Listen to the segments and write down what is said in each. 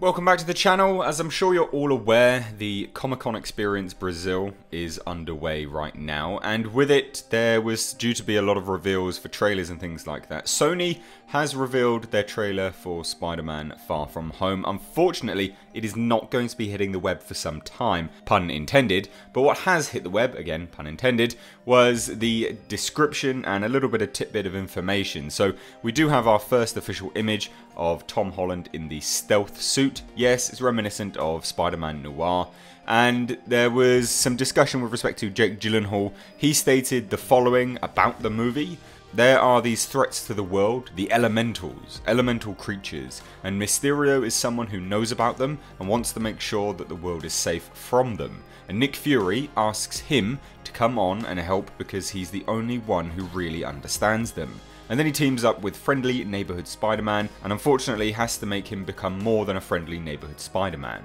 Welcome back to the channel. As I'm sure you're all aware, the Comic-Con Experience Brazil is underway right now, and with it there was due to be a lot of reveals for trailers and things like that. Sony has revealed their trailer for Spider-Man Far From Home. Unfortunately, it is not going to be hitting the web for some time, pun intended, but what has hit the web, again pun intended, was the description and a little bit of tidbit of information. So we do have our first official image of Tom Holland in the stealth suit. Yes, it's reminiscent of Spider-Man Noir. And there was some discussion with respect to Jake Gyllenhaal. He stated the following about the movie. There are these threats to the world, the elementals, elemental creatures, and Mysterio is someone who knows about them and wants to make sure that the world is safe from them. And Nick Fury asks him to come on and help because he's the only one who really understands them. And then he teams up with friendly neighborhood Spider-Man and unfortunately has to make him become more than a friendly neighborhood Spider-Man.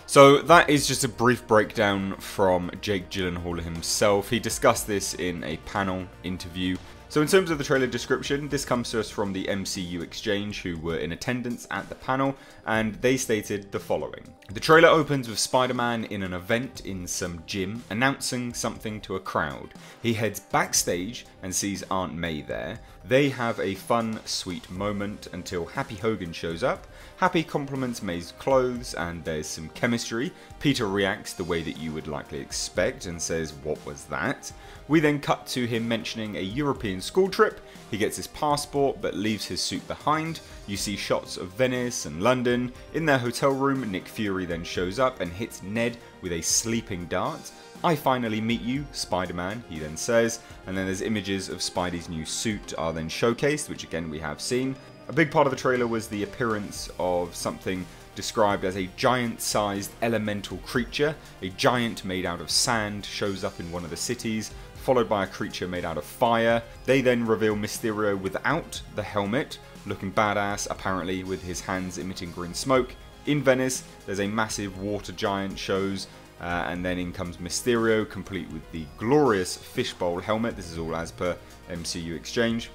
So that is just a brief breakdown from Jake Gyllenhaal himself. He discussed this in a panel interview. So in terms of the trailer description, this comes to us from the MCU Exchange, who were in attendance at the panel, and they stated the following. The trailer opens with Spider-Man in an event in some gym, announcing something to a crowd. He heads backstage and sees Aunt May there. They have a fun, sweet moment until Happy Hogan shows up. Happy compliments May's clothes and there's some chemistry. Peter reacts the way that you would likely expect and says, "What was that?" We then cut to him mentioning a European school trip. He gets his passport but leaves his suit behind. You see shots of Venice and London. In their hotel room, Nick Fury then shows up and hits Ned with a sleeping dart. "I finally meet you, Spider-Man," he then says, and then there's images of Spidey's new suit are then showcased, which again we have seen. A big part of the trailer was the appearance of something described as a giant-sized elemental creature. A giant made out of sand shows up in one of the cities, followed by a creature made out of fire. They then reveal Mysterio without the helmet, looking badass, apparently with his hands emitting green smoke. In Venice, there's a massive water giant shows, and then in comes Mysterio, complete with the glorious fishbowl helmet. This is all as per MCU Exchange.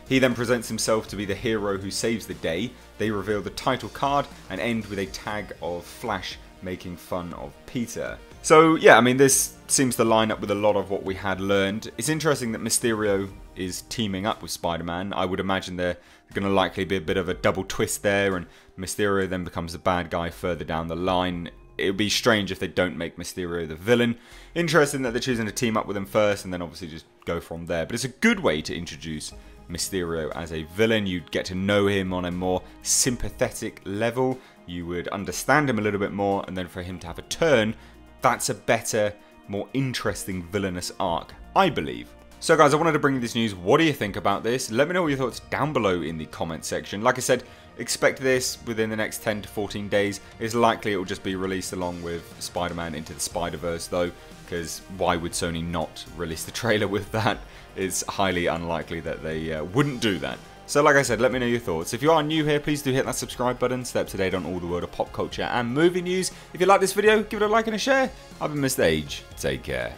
He then presents himself to be the hero who saves the day. They reveal the title card and end with a tag of Flash making fun of Peter. So yeah, I mean, this seems to line up with a lot of what we had learned. It's interesting that Mysterio is teaming up with Spider-Man. I would imagine they're going to likely be a bit of a double twist there, and Mysterio then becomes the bad guy further down the line. It would be strange if they don't make Mysterio the villain. Interesting that they're choosing to team up with him first and then obviously just go from there. But it's a good way to introduce Mysterio as a villain. You'd get to know him on a more sympathetic level. You would understand him a little bit more, and then for him to have a turn, that's a better, more interesting villainous arc, I believe. So guys, I wanted to bring you this news. What do you think about this? Let me know your thoughts down below in the comment section. Like I said, expect this within the next 10 to 14 days. It's likely it will just be released along with Spider-Man Into the Spider-Verse though, because why would Sony not release the trailer with that? It's highly unlikely that they wouldn't do that. So like I said, let me know your thoughts. If you are new here, please do hit that subscribe button. Stay up to date on all the world of pop culture and movie news. If you like this video, give it a like and a share. I've been Mr. Age. Take care.